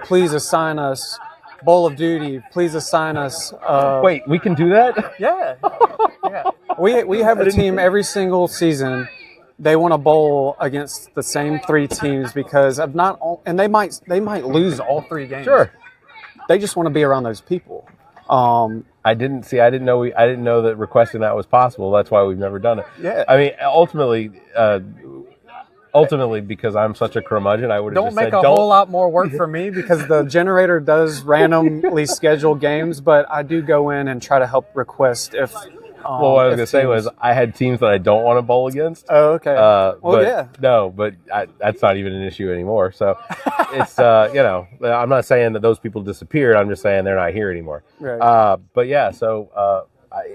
F: please assign us Bowl of Duty. Please assign us.
A: Wait, we can do that?
F: Yeah. We have a team every single season. They want to bowl against the same 3 teams because of not all, and they might lose all 3 games.
A: Sure.
F: They just want to be around those people.
A: I didn't know that requesting that was possible. That's why we've never done it.
F: Yeah.
A: I mean, ultimately, because I'm such a curmudgeon, I would have just said,
F: don't make a whole lot more work for me because the generator does randomly schedule games, but I do go in and try to help request if.
A: Well, what I was going to say was I had teams that I don't want to bowl against.
F: Oh, okay.
A: But that's not even an issue anymore. So it's, I'm not saying that those people disappeared. I'm just saying they're not here anymore.
F: Right.
A: But yeah, so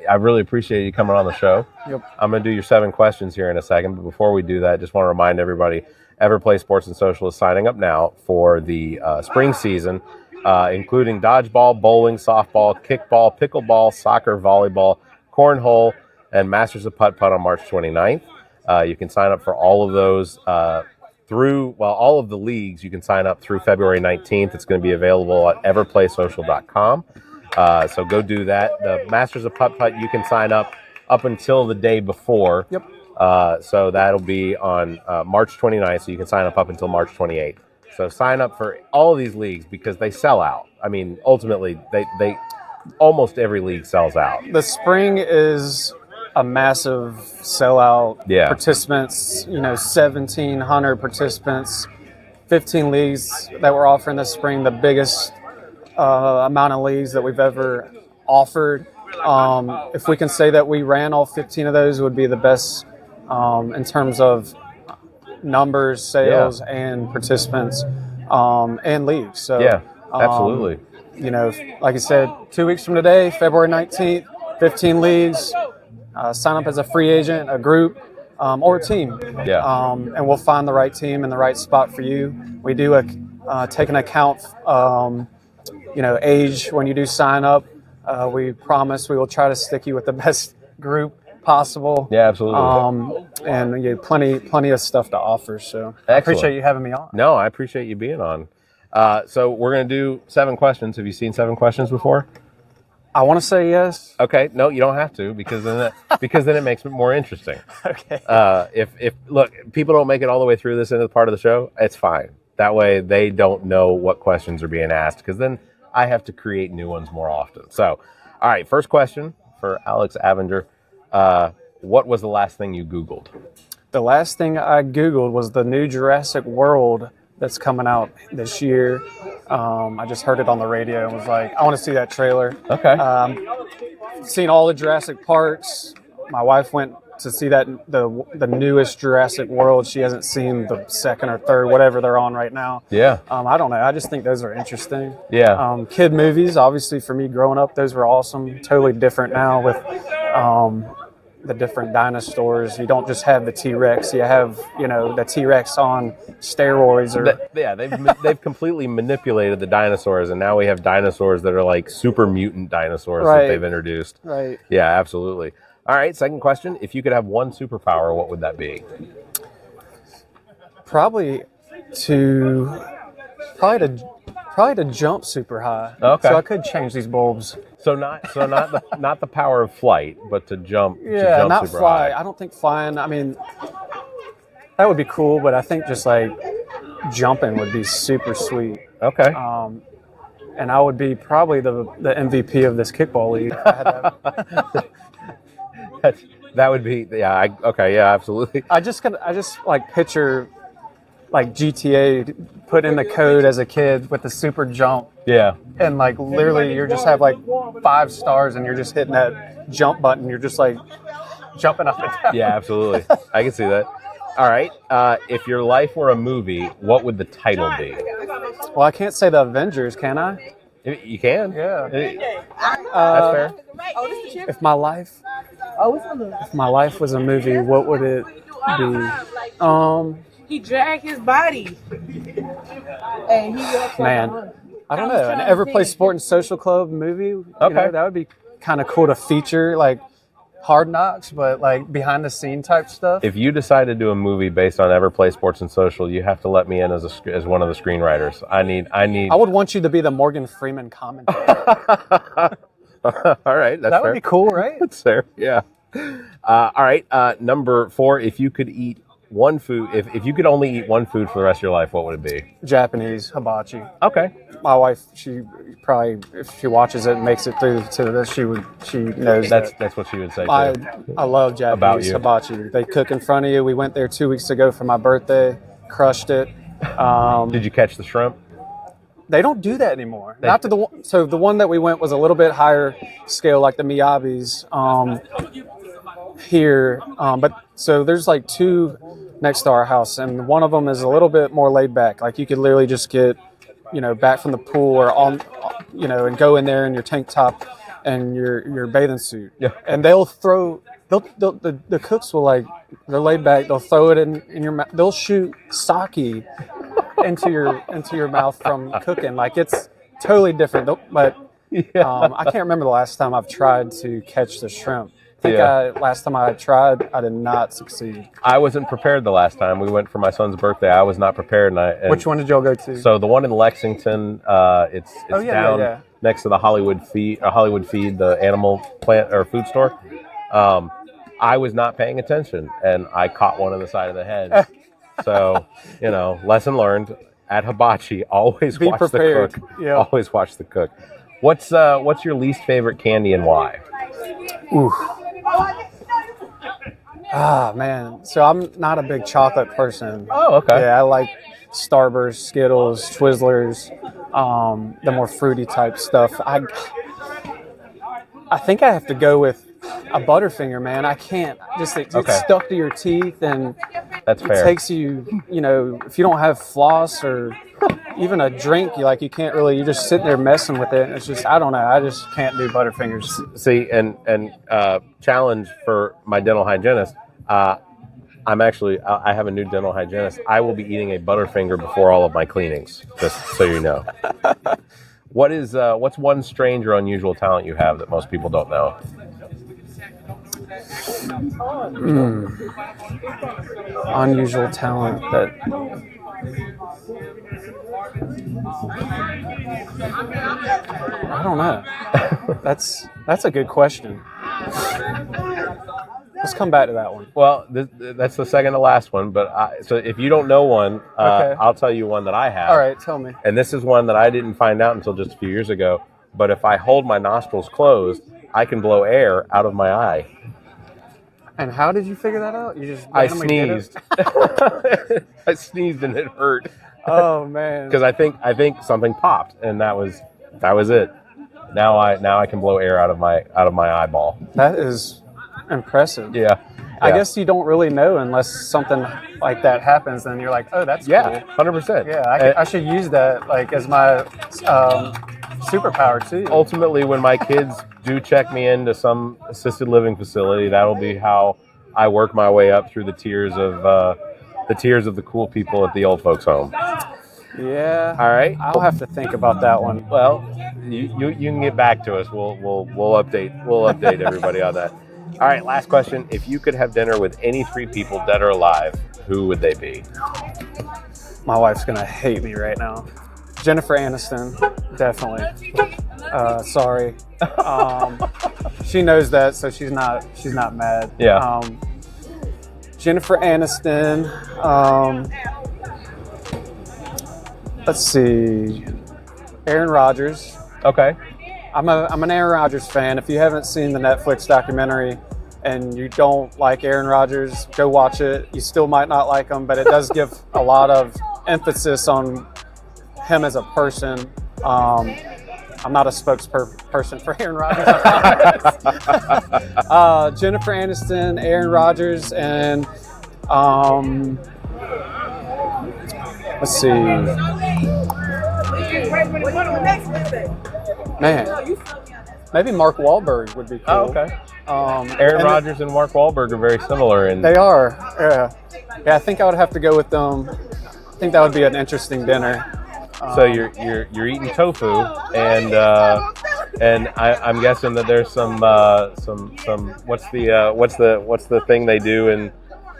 A: I really appreciate you coming on the show.
F: Yep.
A: I'm going to do your 7 questions here in a second. But before we do that, just want to remind everybody, Everplay Sports and Social is signing up now for the spring season, including dodgeball, bowling, softball, kickball, pickleball, soccer, volleyball, cornhole, and Masters of Putt-Putt on March 29th. You can sign up for all of those all of the leagues. You can sign up through February 19th. It's going to be available at everplaysocial.com. So go do that. The Masters of Putt-Putt, you can sign up until the day before.
F: Yep.
A: So that'll be on March 29th, so you can sign up until March 28th. So sign up for all of these leagues because they sell out. I mean, ultimately, they almost every league sells out.
F: The spring is a massive sellout.
A: Yeah.
F: Participants, 1,700 participants, 15 leagues that we're offering this spring, the biggest amount of leagues that we've ever offered. If we can say that we ran all 15 of those, it would be the best in terms of numbers, sales, and participants and leagues. So
A: yeah, absolutely.
F: Like I said, 2 weeks from today, February 19th, 15 leagues. Sign up as a free agent, a group, or a team.
A: Yeah.
F: And we'll find the right team and the right spot for you. We do take an account, age when you do sign up. We promise we will try to stick you with the best group possible.
A: Yeah, absolutely.
F: And plenty of stuff to offer. So I appreciate you having me on.
A: No, I appreciate you being on. So we're going to do 7 questions. Have you seen 7 questions before?
F: I want to say yes.
A: Okay. No, you don't have to because then it makes it more interesting.
F: Okay.
A: If look, people don't make it all the way through this end of the part of the show, it's fine. That way they don't know what questions are being asked because then I have to create new ones more often. So, all right, first question for Alex Avinger. What was the last thing you Googled?
F: The last thing I Googled was the new Jurassic World that's coming out this year. I just heard it on the radio and was like, I want to see that trailer.
A: Okay.
F: Seen all the Jurassic parks. My wife went to see that the newest Jurassic World. She hasn't seen the second or third, whatever they're on right now.
A: Yeah.
F: I don't know. I just think those are interesting.
A: Yeah.
F: Kid movies, obviously for me growing up, those were awesome. Totally different now with the different dinosaurs. You don't just have the T-Rex. You have, the T-Rex on steroids.
A: They've completely manipulated the dinosaurs, and now we have dinosaurs that are like super mutant dinosaurs
F: Right.
A: that they've introduced.
F: Right.
A: Yeah, absolutely. All right, second question. If you could have one superpower, what would that be?
F: Probably to jump super high.
A: Okay.
F: So I could change these bulbs.
A: So not the power of flight, but to jump.
F: Yeah,
A: to jump
F: not
A: super
F: fly.
A: high.
F: I don't think flying. I mean, that would be cool, but I think just like jumping would be super sweet.
A: Okay.
F: And I would be probably the MVP of this kickball league. If I had that.
A: That would be okay, yeah, absolutely.
F: I just like picture like GTA put in the code as a kid with the super jump.
A: Yeah.
F: And like literally you just have like 5 stars and you're just hitting that jump button. You're just like jumping up and down.
A: Yeah, absolutely. I can see that. All right. If your life were a movie, what would the title be?
F: Well, I can't say the Avengers, can I?
A: You can.
F: Yeah.
A: That's fair.
F: If my life was a movie, what would it be?
G: He dragged his body. And he walked
F: Man, I don't know. An Everplay Sport and Social Club movie.
A: Okay.
F: That would be kind of cool to feature, like Hard Knocks, but like behind the scene type stuff.
A: If you decide to do a movie based on Everplay Sports and Social, you have to let me in as one of the screenwriters. I need.
F: I would want you to be the Morgan Freeman commentator.
A: All right, that's
F: That would
A: fair.
F: be cool, right?
A: That's fair. Yeah. All right. Number 4. If you could eat one food, if you could only eat one food for the rest of your life, what would it be?
F: Japanese hibachi.
A: Okay.
F: My wife, she probably, if she watches it and makes it through to this, she knows
A: That's what she would say.
F: I
A: Too.
F: love
A: About
F: Japanese
A: you.
F: hibachi. They cook in front of you. We went there 2 weeks ago for my birthday. Crushed it.
A: Did you catch the shrimp?
F: They don't do that anymore. Not to the one. So the one that we went was a little bit higher scale, like the Miyabis here. But so there's like 2 next to our house, and one of them is a little bit more laid back. Like you could literally just get, back from the pool or on, and go in there in your tank top and your bathing suit.
A: Yeah.
F: And the cooks will they're laid back. They'll throw it in your mouth. They'll shoot sake into your mouth from cooking. Like it's totally different. But I can't remember the last time I've tried to catch the shrimp. I think last time I tried, I did not succeed.
A: I wasn't prepared the last time. We went for my son's birthday. I was not prepared. And
F: Which one did y'all go to?
A: So the one in Lexington, it's down next to the Hollywood Feed, the animal plant or food store. I was not paying attention, and I caught one on the side of the head. So, lesson learned at hibachi. Always
F: Be
A: watch
F: prepared.
A: the cook.
F: Yeah.
A: Always watch the cook. What's your least favorite candy and why?
F: Ooh. Man. So I'm not a big chocolate person.
A: Oh, okay.
F: Yeah, I like Starburst, Skittles, Twizzlers, the more fruity type stuff. I think I have to go with a Butterfinger, man. I can't. It's stuck to your teeth, and
A: That's fair.
F: it takes you, if you don't have floss or even a drink, you can't really, you're just sitting there messing with it. It's just, I don't know. I just can't do Butterfingers.
A: See, and challenge for my dental hygienist. I have a new dental hygienist. I will be eating a Butterfinger before all of my cleanings, just so you know. What's one strange or unusual talent you have that most people don't know?
F: Unusual talent that... I don't know. That's a good question. Let's come back to that one.
A: Well, that's the second to last one. But so if you don't know one,
F: Okay.
A: I'll tell you one that I have.
F: All right, tell me.
A: And this is one that I didn't find out until just a few years ago. But if I hold my nostrils closed, I can blow air out of my eye.
F: And how did you figure that out? You just
A: I
F: randomly did
A: sneezed.
F: it?
A: I sneezed and it hurt.
F: Oh man!
A: Because I think something popped, and that was it. Now I can blow air out of my eyeball.
F: That is impressive.
A: Yeah.
F: I guess you don't really know unless something like that happens. Then you're like, oh, that's cool.
A: 100%.
F: Yeah, I should use that as my superpower too.
A: Ultimately, when my kids do check me into some assisted living facility, that'll be how I work my way up through the tiers of the cool people at the old folks' home.
F: Yeah.
A: All right.
F: I'll have to think about that one.
A: Well, you can get back to us. We'll update everybody on that. All right. Last question: if you could have dinner with any 3 people, dead or alive, who would they be?
F: My wife's gonna hate me right now. Jennifer Aniston, definitely. Sorry. She knows that, so she's not mad.
A: Yeah.
F: Jennifer Aniston. Let's see. Aaron Rodgers.
A: Okay.
F: I'm an Aaron Rodgers fan. If you haven't seen the Netflix documentary and you don't like Aaron Rodgers, go watch it. You still might not like him, but it does give a lot of emphasis on him as a person. I'm not a spokesperson for Aaron Rodgers. Jennifer Aniston, Aaron Rodgers, and let's see. Man, maybe Mark Wahlberg would be cool.
A: Oh, okay.
F: Aaron
A: Rodgers and Mark Wahlberg are very similar, and
F: they are. Yeah, I think I would have to go with them. I think that would be an interesting dinner.
A: So you're eating tofu, and I'm guessing that there's some what's the thing they do in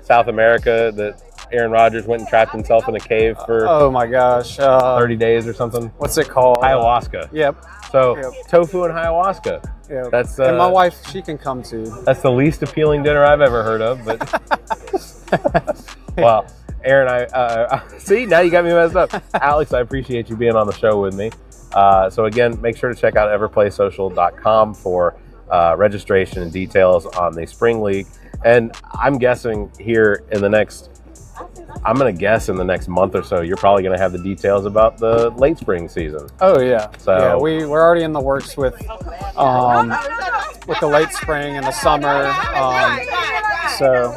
A: South America that Aaron Rodgers went and trapped himself in a cave for
F: oh my gosh
A: 30 days or something.
F: What's it called?
A: Ayahuasca.
F: Yep.
A: So tofu and ayahuasca.
F: Yep.
A: That's
F: and my wife, she can come too.
A: That's the least appealing dinner I've ever heard of, but wow. Aaron, I see, now you got me messed up. Alex, I appreciate you being on the show with me. So again, make sure to check out everplaysocial.com for registration and details on the Spring League. And I'm guessing here in the next month or so, you're probably going to have the details about the late spring season.
F: Oh yeah.
A: So
F: yeah, we're already in the works with the late spring and the summer. So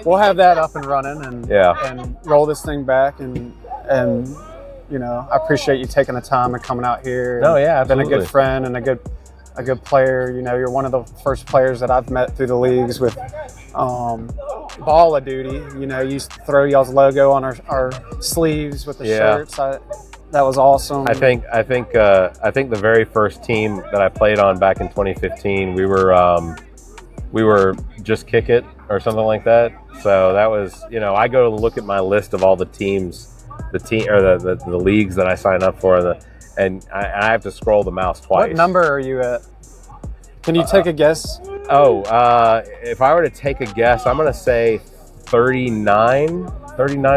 F: we'll have that up and running and roll this thing back and I appreciate you taking the time and coming out here.
A: No, yeah, absolutely.
F: Been a good friend and a good player. You're one of the first players that I've met through the leagues with Ball of Duty. You used to throw y'all's logo on our sleeves with the shirts. That was awesome.
A: I think the very first team that I played on back in 2015, we were just Kick It or something like that. So that was, I go to look at my list of all the teams, the leagues that I sign up for, and I have to scroll the mouse twice.
F: What number are you at? Can you take a guess?
A: If I were to take a guess, I'm going to say 39,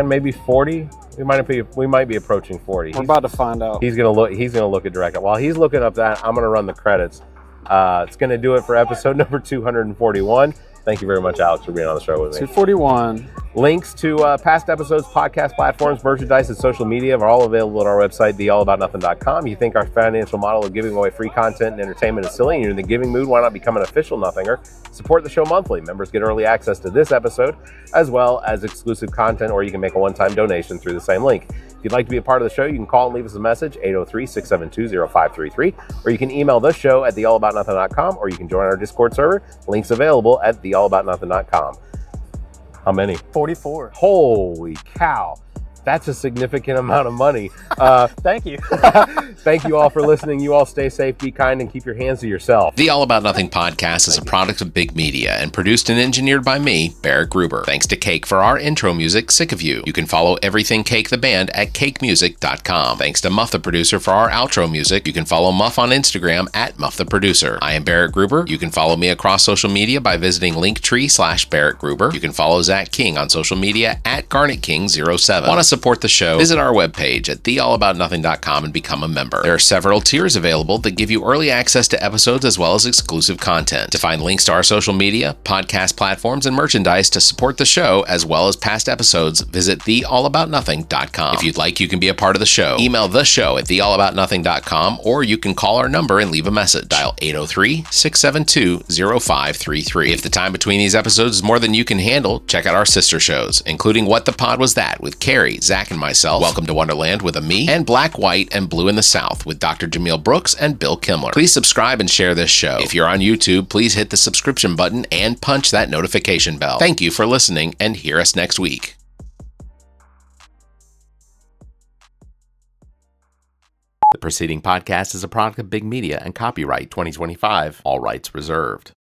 A: maybe 40. We might be approaching 40.
F: We're about to find out.
A: He's going to look at direct. While he's looking up that, I'm going to run the credits. It's going to do it for episode number 241. Thank you very much, Alex, for being on the show with me.
F: 241.
A: Links to past episodes, podcast platforms, merchandise, and social media are all available at our website, theallaboutnothing.com. You think our financial model of giving away free content and entertainment is silly and you're in the giving mood, why not become an official Nothinger? Support the show monthly. Members get early access to this episode, as well as exclusive content, or you can make a one-time donation through the same link. If you'd like to be a part of the show, you can call and leave us a message, 803-672-0533, or you can email the show at theallaboutnothing.com, or you can join our Discord server. Links available at theallaboutnothing.com. How many?
F: 44.
A: Holy cow. That's a significant amount of money.
F: Thank you.
A: Thank you all for listening. You all stay safe, be kind, and keep your hands to yourself. The All About Nothing podcast is a product of Big Media and produced and engineered by me, Barrett Gruber. Thanks to Cake for our intro music, Sick of You. You can follow everything Cake the band at cakemusic.com. Thanks to Muff the producer for our outro music. You can follow Muff on Instagram at Muff the producer. I am Barrett Gruber. You can follow me across social media by visiting linktree/Barrett Gruber. You can follow Zach King on social media at GarnetKing07. Want to support the show? Visit our webpage at theallaboutnothing.com and become a member. There are several tiers available that give you early access to episodes as well as exclusive content. To find links to our social media, podcast platforms, and merchandise to support the show as well as past episodes, visit theallaboutnothing.com. If you'd like, you can be a part of the show. Email the show at theallaboutnothing.com, or you can call our number and leave a message. Dial 803-672-0533. If the time between these episodes is more than you can handle, check out our sister shows, including What the Pod Was That with Carrie, Zach, and myself, Welcome to Wonderland with a me, and Black, White, and Blue in the South with Dr. Jameel Brooks and Bill Kimler. Please subscribe and share this show. If you're on YouTube, please hit the subscription button and punch that notification bell. Thank you for listening, and hear us next week. The preceding podcast is a product of Big Media and copyright 2025. All rights reserved.